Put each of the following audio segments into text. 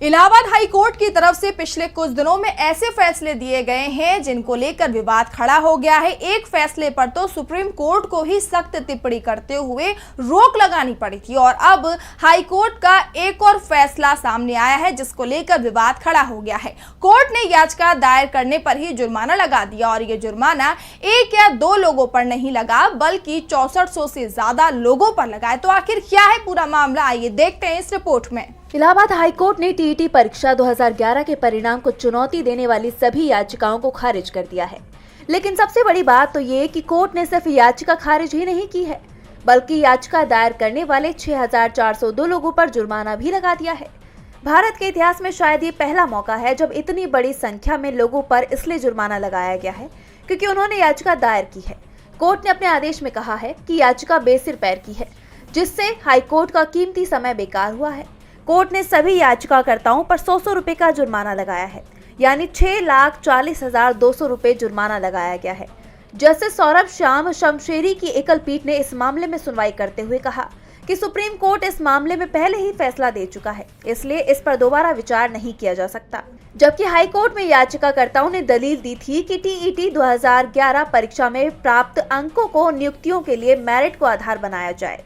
Allahabad high court की तरफ से पिछले कुछ दिनों में ऐसे फैसले दिए गए हैं जिनको लेकर विवाद खड़ा हो गया है। एक फैसले पर तो सुप्रीम कोर्ट को ही सख्त टिप्पणी करते हुए रोक लगानी पड़ी थी और अब हाई कोर्ट का एक और फैसला सामने आया है जिसको लेकर विवाद खड़ा हो गया है। कोर्ट ने याचिका दायर करने पर ही जुर्माना लगा दिया और ये जुर्माना एक या दो लोगों पर नहीं लगा बल्कि 6400 से ज्यादा लोगों पर लगा है। तो आखिर क्या है पूरा मामला, आइए देखते हैं इस रिपोर्ट में। इलाहाबाद हाईकोर्ट ने टीईटी परीक्षा 2011 के परिणाम को चुनौती देने वाली सभी याचिकाओं को खारिज कर दिया है। लेकिन सबसे बड़ी बात तो ये कि कोर्ट ने सिर्फ याचिका खारिज ही नहीं की है, बल्कि याचिका दायर करने वाले 6402 लोगों पर जुर्माना भी लगा दिया है। भारत के इतिहास में शायद ये पहला मौका है जब इतनी बड़ी संख्या में लोगों पर इसलिए जुर्माना लगाया गया है क्योंकि उन्होंने याचिका दायर की है। कोर्ट ने अपने आदेश में कहा है कि याचिका बेसिर पैर की है, जिससे हाईकोर्ट का कीमती समय बेकार हुआ है। कोर्ट ने सभी याचिकाकर्ताओं पर 100 रुपए का जुर्माना लगाया है, यानी 6,40,200 रुपए जुर्माना लगाया गया है। जस्टिस सौरभ श्याम शमशेरी की एकल पीठ ने इस मामले में सुनवाई करते हुए कहा कि सुप्रीम कोर्ट इस मामले में पहले ही फैसला दे चुका है, इसलिए इस पर दोबारा विचार नहीं किया जा सकता। जबकि हाईकोर्ट में याचिकाकर्ताओं ने दलील दी थी कि टीईटी 2011 परीक्षा में प्राप्त अंकों को नियुक्तियों के लिए मेरिट को आधार बनाया जाए।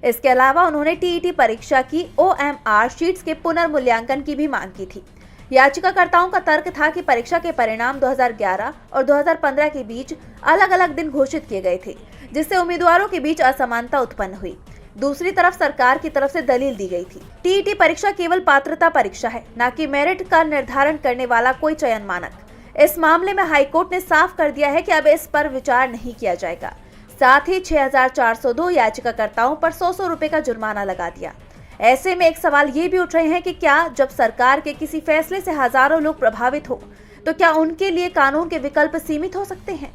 इसके अलावा उन्होंने टीईटी परीक्षा की ओएमआर शीट्स के पुनर्मूल्यांकन की भी मांग की थी। याचिकाकर्ताओं का तर्क था कि परीक्षा के परिणाम 2011 और 2015 के बीच अलग अलग दिन घोषित किए गए थे, जिससे उम्मीदवारों के बीच असमानता उत्पन्न हुई। दूसरी तरफ सरकार की तरफ से दलील दी गई थी, टीईटी परीक्षा केवल पात्रता परीक्षा है, न कि मेरिट का निर्धारण करने वाला कोई चयन मानक। इस मामले में हाईकोर्ट ने साफ कर दिया है कि अब इस पर विचार नहीं किया जाएगा। साथ ही 6402 याचिकाकर्ताओं पर 100 रुपए का जुर्माना लगा दिया। ऐसे में एक सवाल ये भी उठ रहे हैं कि क्या जब सरकार के किसी फैसले से हजारों लोग प्रभावित हो तो क्या उनके लिए कानून के विकल्प सीमित हो सकते हैं?